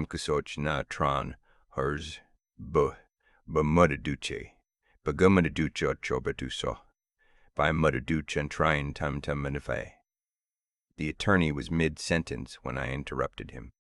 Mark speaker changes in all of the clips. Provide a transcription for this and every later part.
Speaker 1: kusoch na tron, hers, mudda duce, bagumada ducho chobetuso, by mudda duch and trying tam manife. The attorney was mid-sentence when I interrupted him.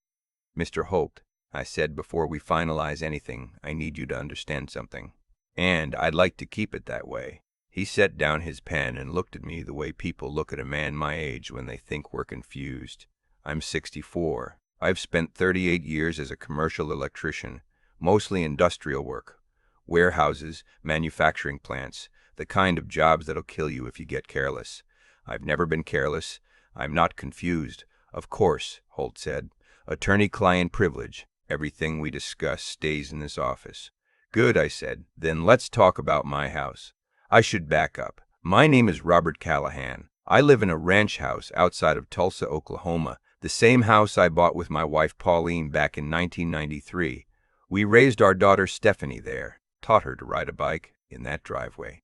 Speaker 1: Mr. Holt, I said, before we finalize anything, I need you to understand something. And I'd like to keep it that way. He set down his pen and looked at me the way people look at a man my age when they think we're confused. I'm 64. I've spent 38 years as a commercial electrician, mostly industrial work. Warehouses, manufacturing plants, the kind of jobs that'll kill you if you get careless. I've never been careless. I'm not confused. Of course, Holt said. Attorney-client privilege. Everything we discuss stays in this office. Good, I said. Then let's talk about my house. I should back up. My name is Robert Callahan. I live in a ranch house outside of Tulsa, Oklahoma, the same house I bought with my wife Pauline back in 1993. We raised our daughter Stephanie there, taught her to ride a bike in that driveway.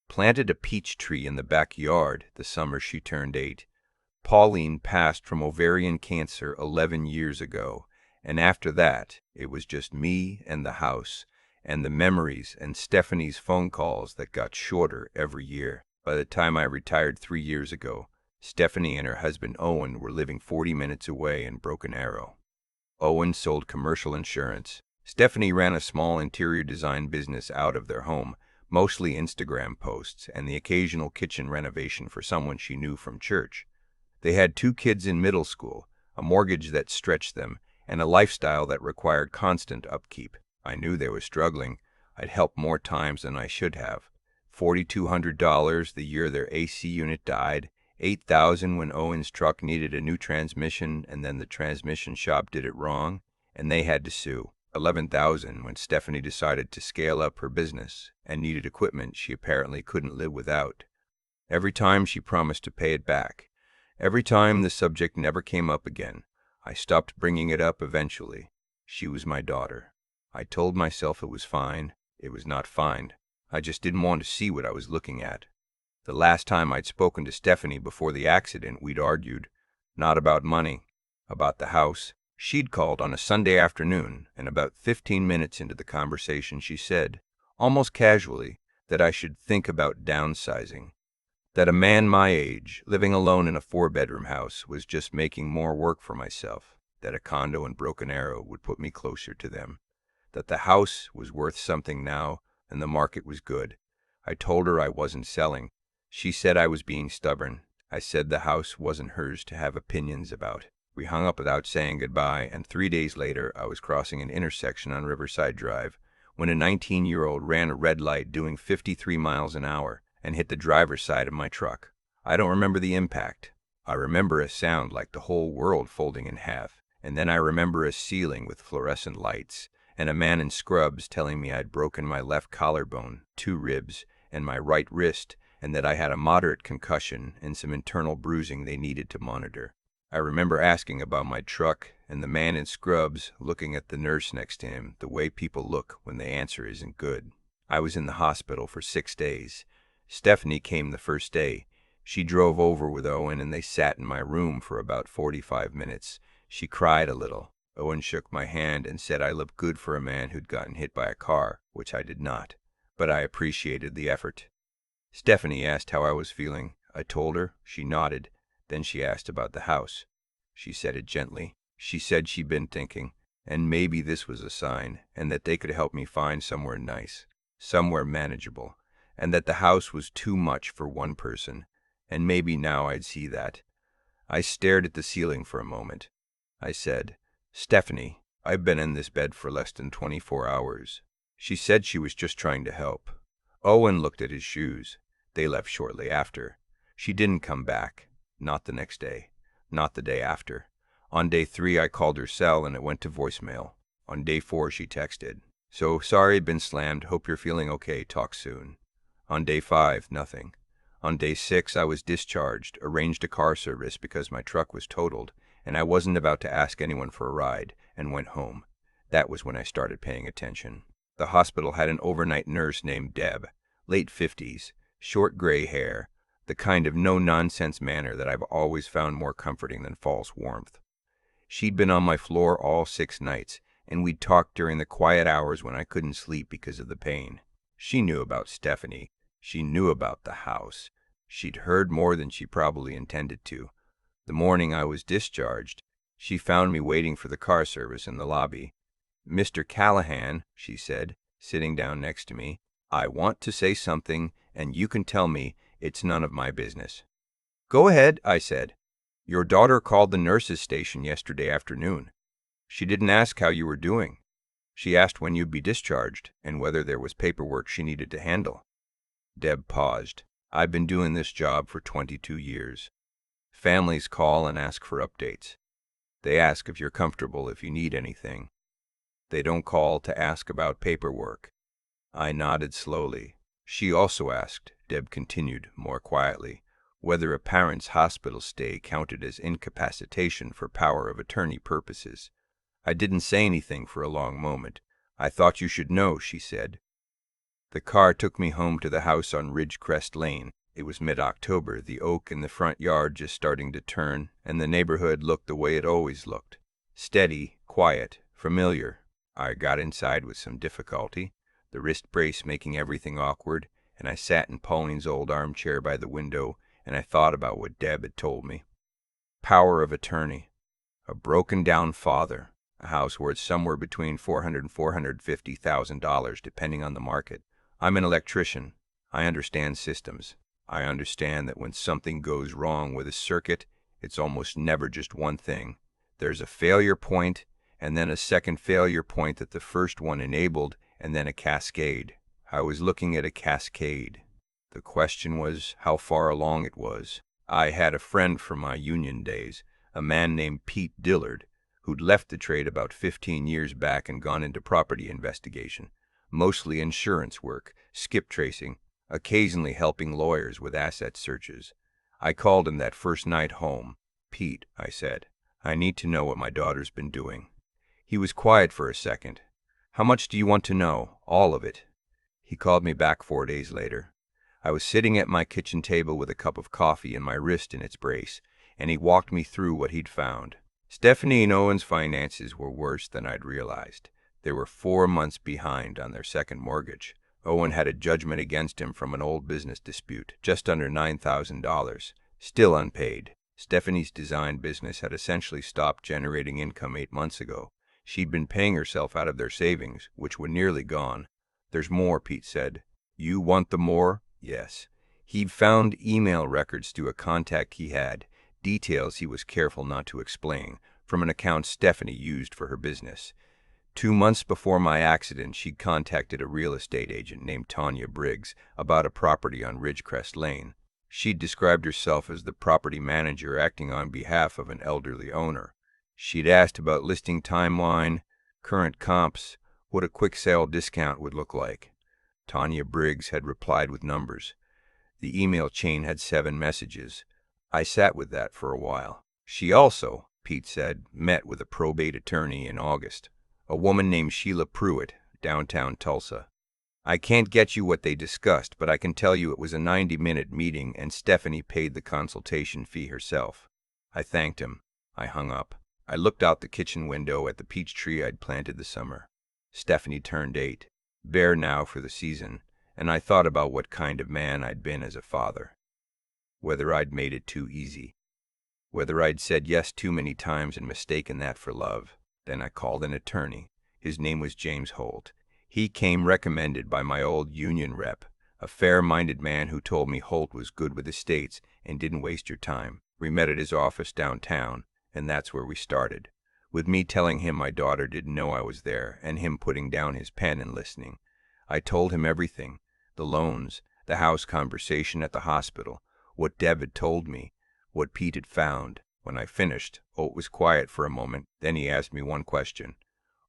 Speaker 1: Planted a peach tree in the backyard the summer she turned 8. Pauline passed from ovarian cancer 11 years ago, and after that, it was just me and the house, and the memories and Stephanie's phone calls that got shorter every year. By the time I retired 3 years ago, Stephanie and her husband Owen were living 40 minutes away in Broken Arrow. Owen sold commercial insurance. Stephanie ran a small interior design business out of their home, mostly Instagram posts and the occasional kitchen renovation for someone she knew from church. They had 2 kids in middle school, a mortgage that stretched them, and a lifestyle that required constant upkeep. I knew they were struggling. I'd helped more times than I should have. $4,200 the year their AC unit died, $8,000 when Owen's truck needed a new transmission and then the transmission shop did it wrong, and they had to sue. $11,000 when Stephanie decided to scale up her business and needed equipment she apparently couldn't live without. Every time she promised to pay it back. Every time the subject never came up again. I stopped bringing it up eventually. She was my daughter. I told myself it was fine. It was not fine. I just didn't want to see what I was looking at. The last time I'd spoken to Stephanie before the accident, we'd argued. Not about money. About the house. She'd called on a Sunday afternoon, and about 15 minutes into the conversation she said, almost casually, that I should think about downsizing. That a man my age, living alone in a 4-bedroom house, was just making more work for myself. That a condo in Broken Arrow would put me closer to them. That the house was worth something now, and the market was good. I told her I wasn't selling. She said I was being stubborn. I said the house wasn't hers to have opinions about. We hung up without saying goodbye, and 3 days later I was crossing an intersection on Riverside Drive when a 19-year-old ran a red light doing 53 miles an hour and hit the driver's side of my truck. I don't remember the impact. I remember a sound like the whole world folding in half, and then I remember a ceiling with fluorescent lights, and a man in scrubs telling me I'd broken my left collarbone, 2 ribs, and my right wrist, and that I had a moderate concussion and some internal bruising they needed to monitor. I remember asking about my truck, and the man in scrubs looking at the nurse next to him the way people look when the answer isn't good. I was in the hospital for 6 days. Stephanie came the first day. She drove over with Owen and they sat in my room for about 45 minutes. She cried a little. Owen shook my hand and said I looked good for a man who'd gotten hit by a car, which I did not, but I appreciated the effort. Stephanie asked how I was feeling. I told her. She nodded. Then she asked about the house. She said it gently. She said she'd been thinking, and maybe this was a sign, and that they could help me find somewhere nice, somewhere manageable, and that the house was too much for one person, and maybe now I'd see that. I stared at the ceiling for a moment. I said, Stephanie, I've been in this bed for less than 24 hours. She said she was just trying to help. Owen looked at his shoes. They left shortly after. She didn't come back. Not the next day. Not the day after. On day 3, I called her cell and it went to voicemail. On day 4, she texted, "So sorry, been slammed. Hope you're feeling okay. Talk soon." On day 5, nothing. On day 6, I was discharged, arranged a car service because my truck was totaled, and I wasn't about to ask anyone for a ride, and went home. That was when I started paying attention. The hospital had an overnight nurse named Deb, late 50s, short gray hair, the kind of no-nonsense manner that I've always found more comforting than false warmth. She'd been on my floor all 6 nights, and we'd talked during the quiet hours when I couldn't sleep because of the pain. She knew about Stephanie. She knew about the house. She'd heard more than she probably intended to. The morning I was discharged, she found me waiting for the car service in the lobby. "Mr. Callahan," she said, sitting down next to me, "I want to say something, and you can tell me it's none of my business." "Go ahead," I said. "Your daughter called the nurses' station yesterday afternoon. She didn't ask how you were doing. She asked when you'd be discharged and whether there was paperwork she needed to handle." Deb paused. "I've been doing this job for 22 years. Families call and ask for updates. They ask if you're comfortable, if you need anything. They don't call to ask about paperwork." I nodded slowly. "She also asked," Deb continued more quietly, "whether a parent's hospital stay counted as incapacitation for power of attorney purposes." I didn't say anything for a long moment. "I thought you should know," she said. The car took me home to the house on Ridgecrest Lane. It was mid-October, the oak in the front yard just starting to turn, and the neighborhood looked the way it always looked. Steady, quiet, familiar. I got inside with some difficulty, the wrist brace making everything awkward, and I sat in Pauline's old armchair by the window, and I thought about what Deb had told me. Power of attorney. A broken-down father. A house worth somewhere between $400,000 and $450,000, depending on the market. I'm an electrician. I understand systems. I understand that when something goes wrong with a circuit, it's almost never just one thing. There's a failure point, and then a second failure point that the first one enabled, and then a cascade. I was looking at a cascade. The question was how far along it was. I had a friend from my union days, a man named Pete Dillard, who'd left the trade about 15 years back and gone into property investigation, mostly insurance work, skip tracing, occasionally helping lawyers with asset searches. I called him that first night home. "Pete," I said, "I need to know what my daughter's been doing." He was quiet for a second. "How much do you want to know? All of it?" He called me back 4 days later. I was sitting at my kitchen table with a cup of coffee and my wrist in its brace, and he walked me through what he'd found. Stephanie and Owen's finances were worse than I'd realized. They were 4 months behind on their second mortgage. Owen had a judgment against him from an old business dispute, just under $9,000, still unpaid. Stephanie's design business had essentially stopped generating income 8 months ago. She'd been paying herself out of their savings, which were nearly gone. "There's more," Pete said. "You want the more?" "Yes." He'd found email records through a contact he had, details he was careful not to explain, from an account Stephanie used for her business. 2 months before my accident, she'd contacted a real estate agent named Tanya Briggs about a property on Ridgecrest Lane. She'd described herself as the property manager acting on behalf of an elderly owner. She'd asked about listing timeline, current comps, what a quick sale discount would look like. Tanya Briggs had replied with numbers. The email chain had 7 messages. I sat with that for a while. She also, Pete said, met with a probate attorney in August, a woman named Sheila Pruitt, downtown Tulsa. I can't get you what they discussed, but I can tell you it was a 90-minute meeting and Stephanie paid the consultation fee herself. I thanked him. I hung up. I looked out the kitchen window at the peach tree I'd planted this summer. Stephanie turned 8, bare now for the season, and I thought about what kind of man I'd been as a father. Whether I'd made it too easy. Whether I'd said yes too many times and mistaken that for love. Then I called an attorney. His name was James Holt. He came recommended by my old union rep, a fair-minded man who told me Holt was good with estates and didn't waste your time. We met at his office downtown, and that's where we started, with me telling him my daughter didn't know I was there, and him putting down his pen and listening. I told him everything, the loans, the house conversation at the hospital, what Deb had told me, what Pete had found. When I finished, Holt was quiet for a moment, then he asked me one question.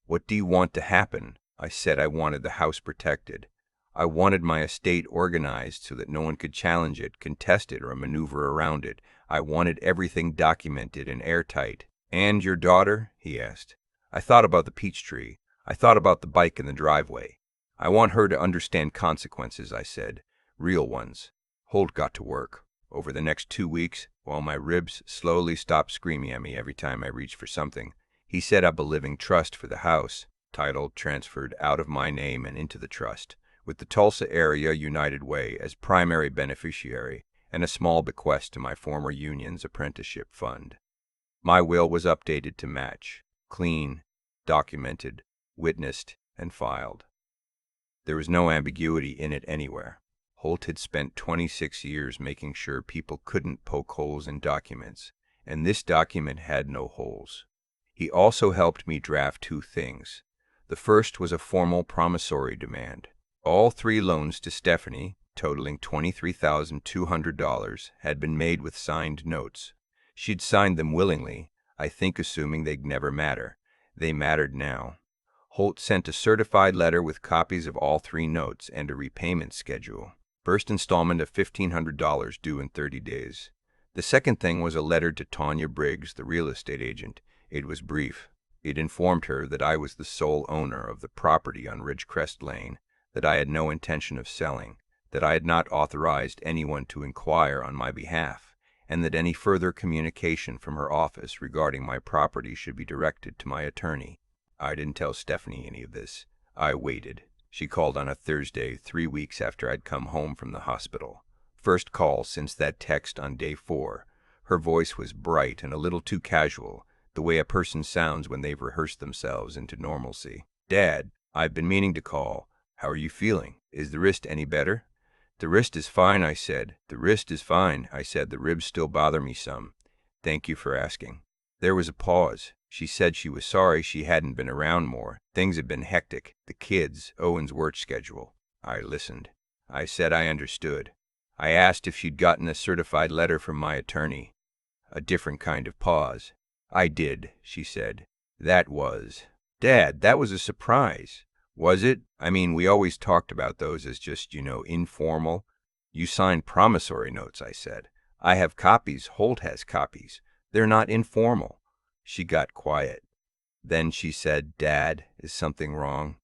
Speaker 1: "What do you want to happen?" I said I wanted the house protected. I wanted my estate organized so that no one could challenge it, contest it, or maneuver around it. I wanted everything documented and airtight. "And your daughter?" he asked. I thought about the peach tree. I thought about the bike in the driveway. "I want her to understand consequences," I said. "Real ones." Holt got to work. Over the next 2 weeks, while my ribs slowly stopped screaming at me every time I reached for something, he set up a living trust for the house, title transferred out of my name and into the trust, with the Tulsa Area United Way as primary beneficiary and a small bequest to my former union's apprenticeship fund. My will was updated to match, clean, documented, witnessed, and filed. There was no ambiguity in it anywhere. Holt had spent 26 years making sure people couldn't poke holes in documents, and this document had no holes. He also helped me draft 2 things. The first was a formal promissory demand. All 3 loans to Stephanie, totaling $23,200, had been made with signed notes. She'd signed them willingly, I think assuming they'd never matter. They mattered now. Holt sent a certified letter with copies of all 3 notes and a repayment schedule. First installment of $1,500 due in 30 days. The second thing was a letter to Tanya Briggs, the real estate agent. It was brief. It informed her that I was the sole owner of the property on Ridgecrest Lane, that I had no intention of selling, that I had not authorized anyone to inquire on my behalf, and that any further communication from her office regarding my property should be directed to my attorney. I didn't tell Stephanie any of this. I waited. She called on a Thursday, 3 weeks after I'd come home from the hospital. First call since that text on day 4. Her voice was bright and a little too casual, the way a person sounds when they've rehearsed themselves into normalcy. "Dad, I've been meaning to call. How are you feeling? Is the wrist any better?" "The wrist is fine," I said. "The wrist is fine," I said. "The ribs still bother me some." "Thank you for asking." There was a pause. She said she was sorry she hadn't been around more. Things had been hectic. The kids, Owen's work schedule. I listened. I said I understood. I asked if she'd gotten a certified letter from my attorney. A different kind of pause. "I did," she said. "That was." "Dad, that was a surprise." "Was it? I mean, we always talked about those as just, informal." "You signed promissory notes," I said. "I have copies. Holt has copies. They're not informal." She got quiet. Then she said, "Dad, is something wrong?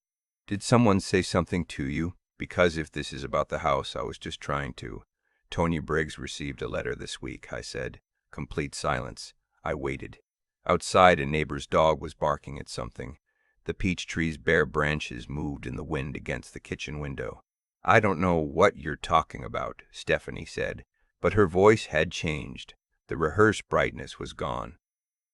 Speaker 1: Did someone say something to you? Because if this is about the house, I was just trying to." "Tonya Briggs received a letter this week," I said. Complete silence. I waited. Outside, a neighbor's dog was barking at something. The peach tree's bare branches moved in the wind against the kitchen window. "I don't know what you're talking about," Stephanie said, but her voice had changed. The rehearsed brightness was gone.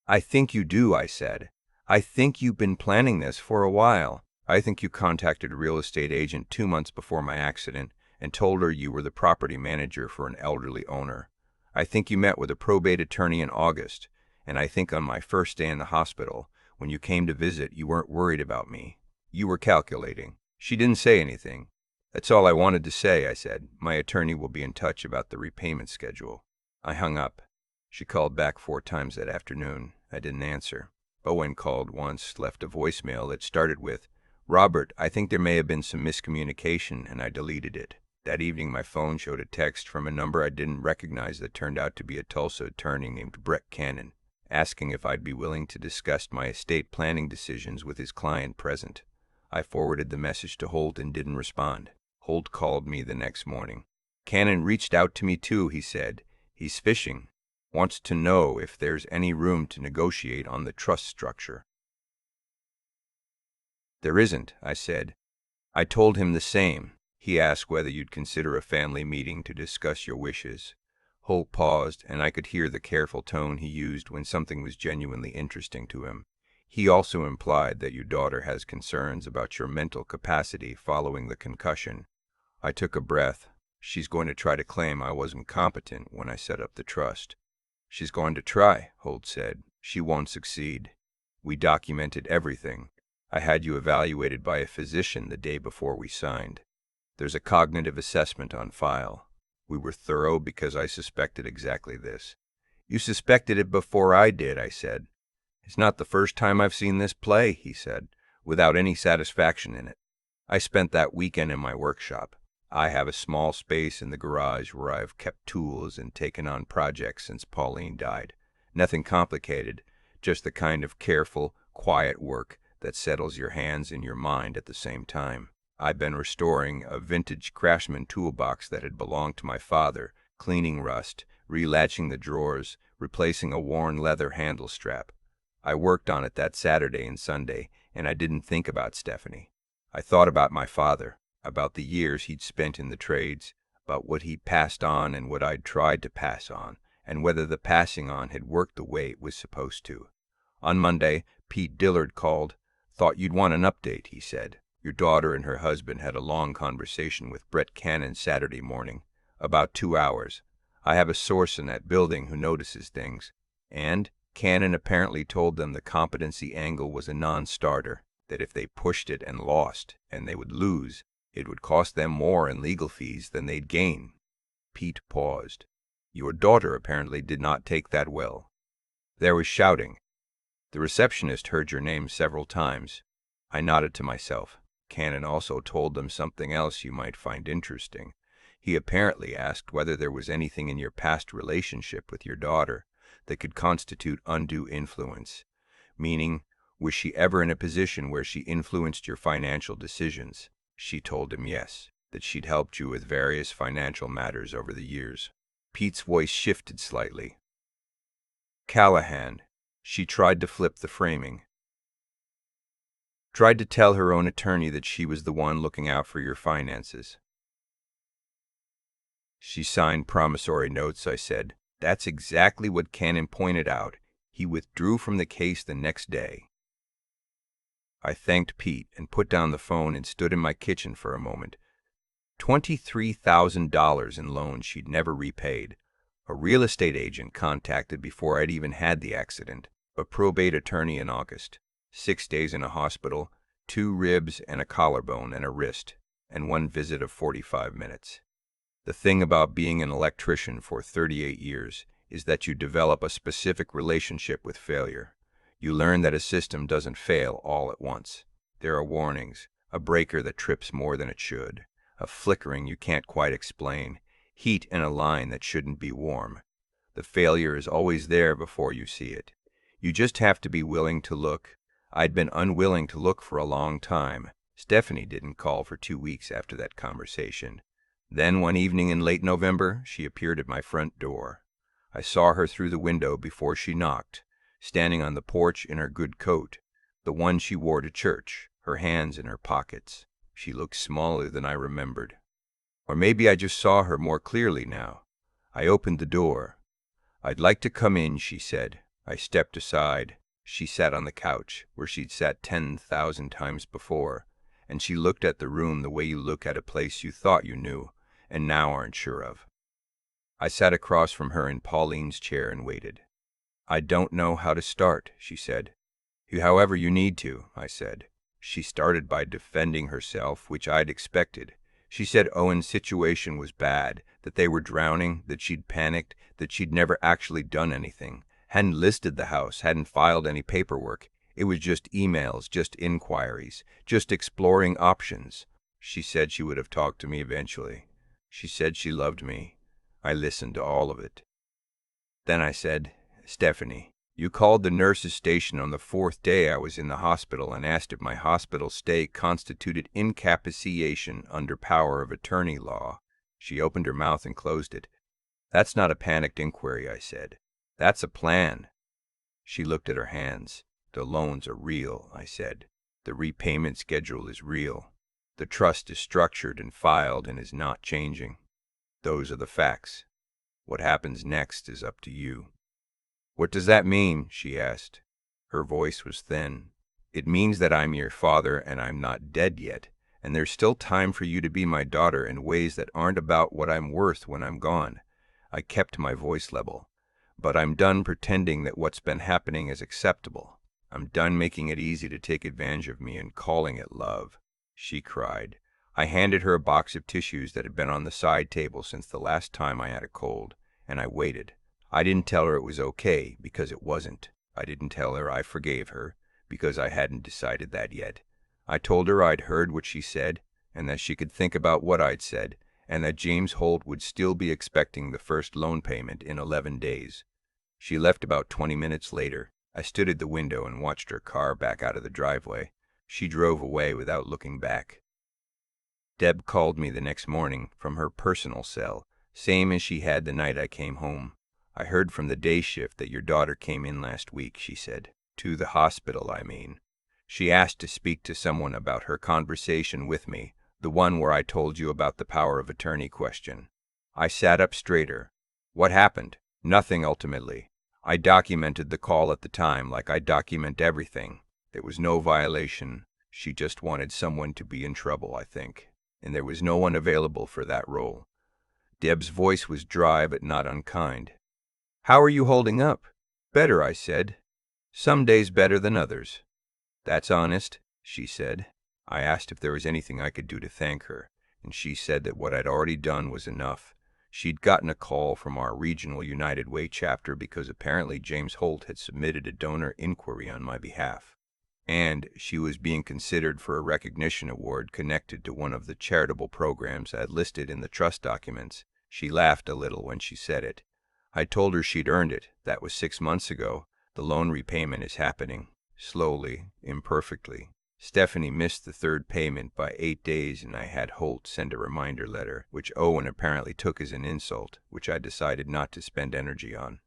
Speaker 1: "I think you do," I said. "I think you've been planning this for a while. I think you contacted a real estate agent 2 months before my accident and told her you were the property manager for an elderly owner. I think you met with a probate attorney in August, and I think on my first day in the hospital, when you came to visit, you weren't worried about me. You were calculating." She didn't say anything. "That's all I wanted to say," I said. "My attorney will be in touch about the repayment schedule." I hung up. She called back 4 times that afternoon. I didn't answer. Owen called once, left a voicemail that started with, "Robert, I think there may have been some miscommunication," and I deleted it. That evening my phone showed a text from a number I didn't recognize that turned out to be a Tulsa attorney named Brett Cannon, asking if I'd be willing to discuss my estate planning decisions with his client present. I forwarded the message to Holt and didn't respond. Holt called me the next morning. "Cannon reached out to me too," he said. "He's fishing. Wants to know if there's any room to negotiate on the trust structure." "There isn't," I said. I told him the same. He asked whether you'd consider a family meeting to discuss your wishes. Holt paused, and I could hear the careful tone he used when something was genuinely interesting to him. "He also implied that your daughter has concerns about your mental capacity following the concussion." I took a breath. "She's going to try to claim I wasn't competent when I set up the trust." "She's going to try," Holt said. "She won't succeed. We documented everything. I had you evaluated by a physician the day before we signed. There's a cognitive assessment on file. We were thorough because I suspected exactly this." "You suspected it before I did," I said. "It's not the first time I've seen this play," he said, without any satisfaction in it. "I spent that weekend in my workshop. I have a small space in the garage where I've kept tools and taken on projects since Pauline died. Nothing complicated, just the kind of careful, quiet work that settles your hands and your mind at the same time. I've been restoring a vintage Craftsman toolbox that had belonged to my father cleaning rust, relatching the drawers, replacing a worn leather handle strap. I worked on it that Saturday and Sunday, and I didn't think about Stephanie. I thought about my father, about the years he'd spent in the trades, about what he'd passed on and what I'd tried to pass on, and whether the passing on had worked the way it was supposed to. On Monday, Pete Dillard called. "Thought you'd want an update," he said. "Your daughter and her husband had a long conversation with Brett Cannon Saturday morning, about 2 hours. I have a source in that building who notices things, and Cannon apparently told them the competency angle was a non-starter, that if they pushed it and lost, and they would lose, it would cost them more in legal fees than they'd gain." Pete paused. "Your daughter apparently did not take that well." There was shouting. "The receptionist heard your name several times." I nodded to myself. "Cannon also told them something else you might find interesting. He apparently asked whether there was anything in your past relationship with your daughter that could constitute undue influence. Meaning, was she ever in a position where she influenced your financial decisions?" She told him yes, that she'd helped you with various financial matters over the years. Pete's voice shifted slightly. "Callahan. She tried to flip the framing. Tried to tell her own attorney that she was the one looking out for your finances." "She signed promissory notes," I said. "That's exactly what Cannon pointed out. He withdrew from the case the next day." I thanked Pete and put down the phone and stood in my kitchen for a moment. $23,000 in loans she'd never repaid. A real estate agent contacted before I'd even had the accident. A probate attorney in August. 6 days in a hospital, 2 ribs and a collarbone and a wrist, and 1 visit of 45 minutes. The thing about being an electrician for 38 years is that you develop a specific relationship with failure. You learn that a system doesn't fail all at once. There are warnings, a breaker that trips more than it should, a flickering you can't quite explain, heat in a line that shouldn't be warm. The failure is always there before you see it. You just have to be willing to look. I'd been unwilling to look for a long time. Stephanie didn't call for 2 weeks after that conversation. Then one evening in late November, she appeared at my front door. I saw her through the window before she knocked, standing on the porch in her good coat, the one she wore to church, her hands in her pockets. She looked smaller than I remembered. Or maybe I just saw her more clearly now. I opened the door. "I'd like to come in," she said. I stepped aside. She sat on the couch, where she'd sat 10,000 times before, and she looked at the room the way you look at a place you thought you knew, and now aren't sure of. I sat across from her in Pauline's chair and waited. "I don't know how to start," she said. "However you need to," I said. She started by defending herself, which I'd expected. She said Owen's situation was bad, that they were drowning, that she'd panicked, that she'd never actually done anything, hadn't listed the house, hadn't filed any paperwork. It was just emails, just inquiries, just exploring options. She said she would have talked to me eventually. She said she loved me. I listened to all of it. Then I said, "Stephanie, you called the nurse's station on the 4th day I was in the hospital and asked if my hospital stay constituted incapacitation under power of attorney law." She opened her mouth and closed it. "That's not a panicked inquiry," I said. "That's a plan." She looked at her hands. "The loans are real," I said. "The repayment schedule is real. The trust is structured and filed and is not changing. Those are the facts. What happens next is up to you." "What does that mean?" she asked. Her voice was thin. "It means that I'm your father and I'm not dead yet, and there's still time for you to be my daughter in ways that aren't about what I'm worth when I'm gone." I kept my voice level. "But I'm done pretending that what's been happening is acceptable. I'm done making it easy to take advantage of me and calling it love." She cried. I handed her a box of tissues that had been on the side table since the last time I had a cold, and I waited. I didn't tell her it was okay, because it wasn't. I didn't tell her I forgave her, because I hadn't decided that yet. I told her I'd heard what she said, and that she could think about what I'd said, and that James Holt would still be expecting the first loan payment in 11 days. She left about 20 minutes later. I stood at the window and watched her car back out of the driveway. She drove away without looking back. Deb called me the next morning from her personal cell, Same as she had the night I came home. I heard from the day shift that your daughter came in last week, she said. To the hospital, I mean. She asked to speak to someone about her conversation with me, the one where I told you about the power of attorney question. I sat up straighter. What happened? Nothing, ultimately. I documented the call at the time like I document everything. There was no violation. She just wanted someone to be in trouble, I think. And there was no one available for that role. Deb's voice was dry but not unkind. How are you holding up? Better, I said. Some days better than others. That's honest, she said. I asked if there was anything I could do to thank her, and she said that what I'd already done was enough. She'd gotten a call from our regional United Way chapter because apparently James Holt had submitted a donor inquiry on my behalf, and she was being considered for a recognition award connected to one of the charitable programs I'd listed in the trust documents. She laughed a little when she said it. I told her she'd earned it. That was 6 months ago. The loan repayment is happening. Slowly, imperfectly. Stephanie missed the third payment by 8 days, and I had Holt send a reminder letter, which Owen apparently took as an insult, which I decided not to spend energy on.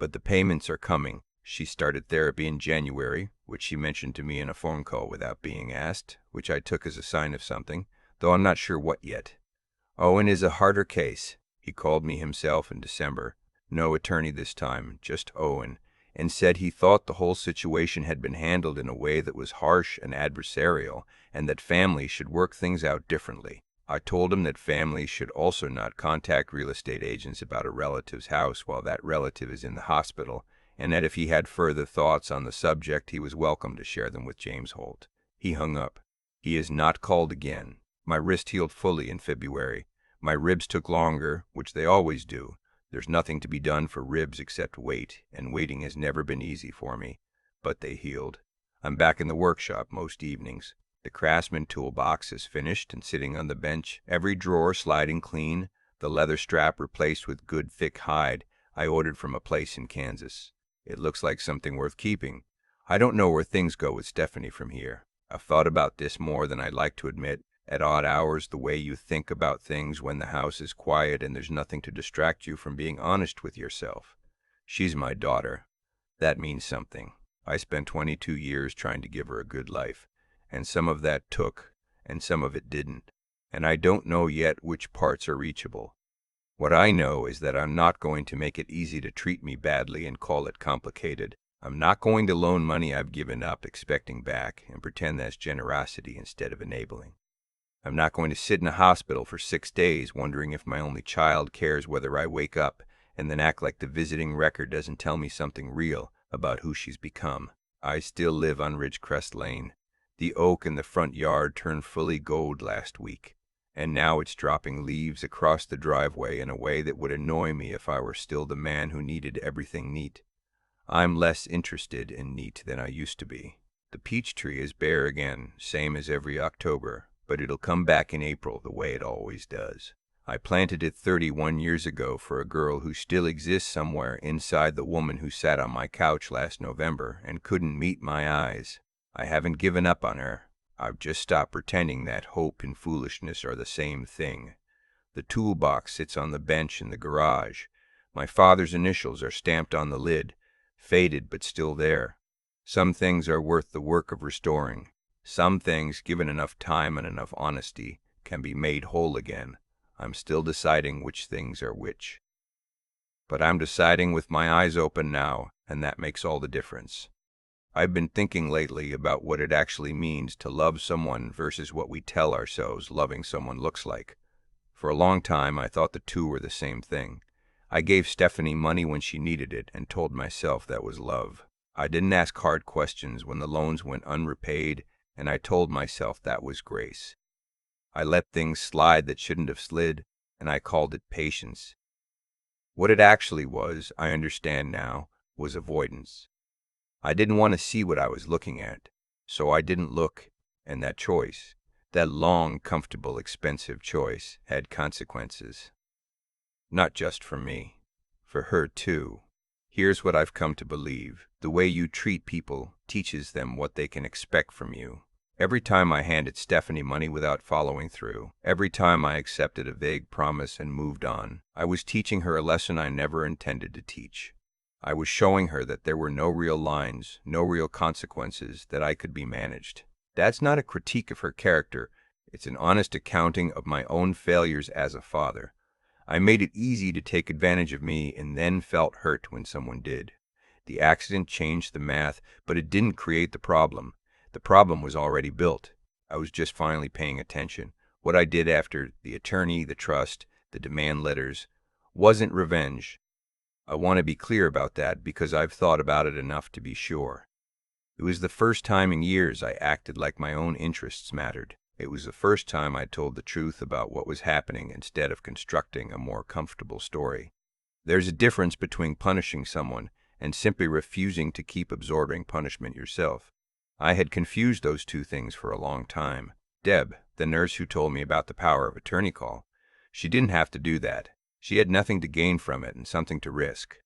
Speaker 1: But the payments are coming. She started therapy in January, which she mentioned to me in a phone call without being asked, which I took as a sign of something, though I'm not sure what yet. Owen is a harder case. He called me himself in December. No attorney this time, just Owen, and said he thought the whole situation had been handled in a way that was harsh and adversarial, and that families should work things out differently. I told him that families should also not contact real estate agents about a relative's house while that relative is in the hospital, and that if he had further thoughts on the subject, he was welcome to share them with James Holt. He hung up. He is not called again. My wrist healed fully in February. My ribs took longer, which they always do. There's nothing to be done for ribs except wait, and waiting has never been easy for me. But they healed. I'm back in the workshop most evenings. The Craftsman toolbox is finished and sitting on the bench, every drawer sliding clean, the leather strap replaced with good thick hide I ordered from a place in Kansas. It looks like something worth keeping. I don't know where things go with Stephanie from here. I've thought about this more than I'd like to admit. At odd hours, the way you think about things when the house is quiet and there's nothing to distract you from being honest with yourself. She's my daughter. That means something. I spent 22 years trying to give her a good life, and some of that took, and some of it didn't. And I don't know yet which parts are reachable. What I know is that I'm not going to make it easy to treat me badly and call it complicated. I'm not going to loan money I've given up expecting back and pretend that's generosity instead of enabling. I'm not going to sit in a hospital for 6 days wondering if my only child cares whether I wake up and then act like the visiting record doesn't tell me something real about who she's become. I still live on Ridgecrest Lane. The oak in the front yard turned fully gold last week, and now it's dropping leaves across the driveway in a way that would annoy me if I were still the man who needed everything neat. I'm less interested in neat than I used to be. The peach tree is bare again, same as every October, but it'll come back in April the way it always does. I planted it 31 years ago for a girl who still exists somewhere inside the woman who sat on my couch last November and couldn't meet my eyes. I haven't given up on her. I've just stopped pretending that hope and foolishness are the same thing. The toolbox sits on the bench in the garage. My father's initials are stamped on the lid, faded but still there. Some things are worth the work of restoring. Some things, given enough time and enough honesty, can be made whole again. I'm still deciding which things are which. But I'm deciding with my eyes open now, and that makes all the difference. I've been thinking lately about what it actually means to love someone versus what we tell ourselves loving someone looks like. For a long time, I thought the two were the same thing. I gave Stephanie money when she needed it and told myself that was love. I didn't ask hard questions when the loans went unrepaid, and I told myself that was grace. I let things slide that shouldn't have slid, and I called it patience. What it actually was, I understand now, was avoidance. I didn't want to see what I was looking at, so I didn't look, and that choice, that long, comfortable, expensive choice, had consequences. Not just for me, for her too. Here's what I've come to believe. The way you treat people teaches them what they can expect from you. Every time I handed Stephanie money without following through, every time I accepted a vague promise and moved on, I was teaching her a lesson I never intended to teach. I was showing her that there were no real lines, no real consequences, that I could be managed. That's not a critique of her character. It's an honest accounting of my own failures as a father. I made it easy to take advantage of me and then felt hurt when someone did. The accident changed the math, but it didn't create the problem. The problem was already built. I was just finally paying attention. What I did after the attorney, the trust, the demand letters, wasn't revenge. I want to be clear about that because I've thought about it enough to be sure. It was the first time in years I acted like my own interests mattered. It was the first time I told the truth about what was happening instead of constructing a more comfortable story. There's a difference between punishing someone and simply refusing to keep absorbing punishment yourself. I had confused those two things for a long time. Deb, the nurse who told me about the power of attorney call, she didn't have to do that. She had nothing to gain from it and something to risk.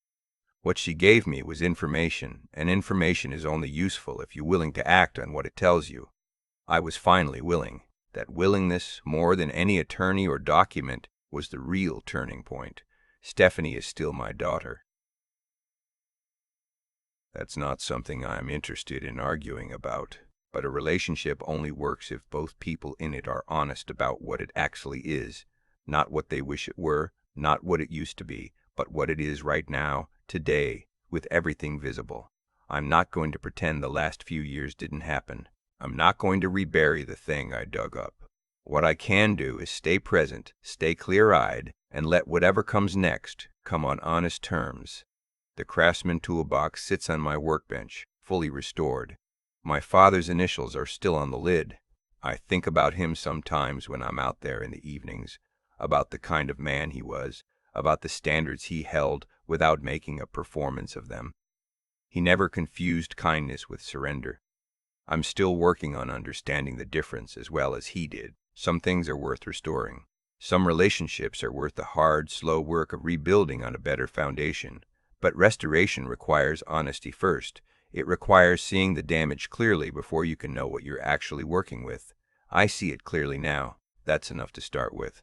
Speaker 1: What she gave me was information, and information is only useful if you're willing to act on what it tells you. I was finally willing. That willingness, more than any attorney or document, was the real turning point. Stephanie is still my daughter. That's not something I'm interested in arguing about, but a relationship only works if both people in it are honest about what it actually is, not what they wish it were, not what it used to be, but what it is right now, today, with everything visible. I'm not going to pretend the last few years didn't happen. I'm not going to rebury the thing I dug up. What I can do is stay present, stay clear-eyed, and let whatever comes next come on honest terms. The Craftsman toolbox sits on my workbench, fully restored. My father's initials are still on the lid. I think about him sometimes when I'm out there in the evenings, about the kind of man he was, about the standards he held without making a performance of them. He never confused kindness with surrender. I'm still working on understanding the difference as well as he did. Some things are worth restoring. Some relationships are worth the hard, slow work of rebuilding on a better foundation. But restoration requires honesty first. It requires seeing the damage clearly before you can know what you're actually working with. I see it clearly now. That's enough to start with.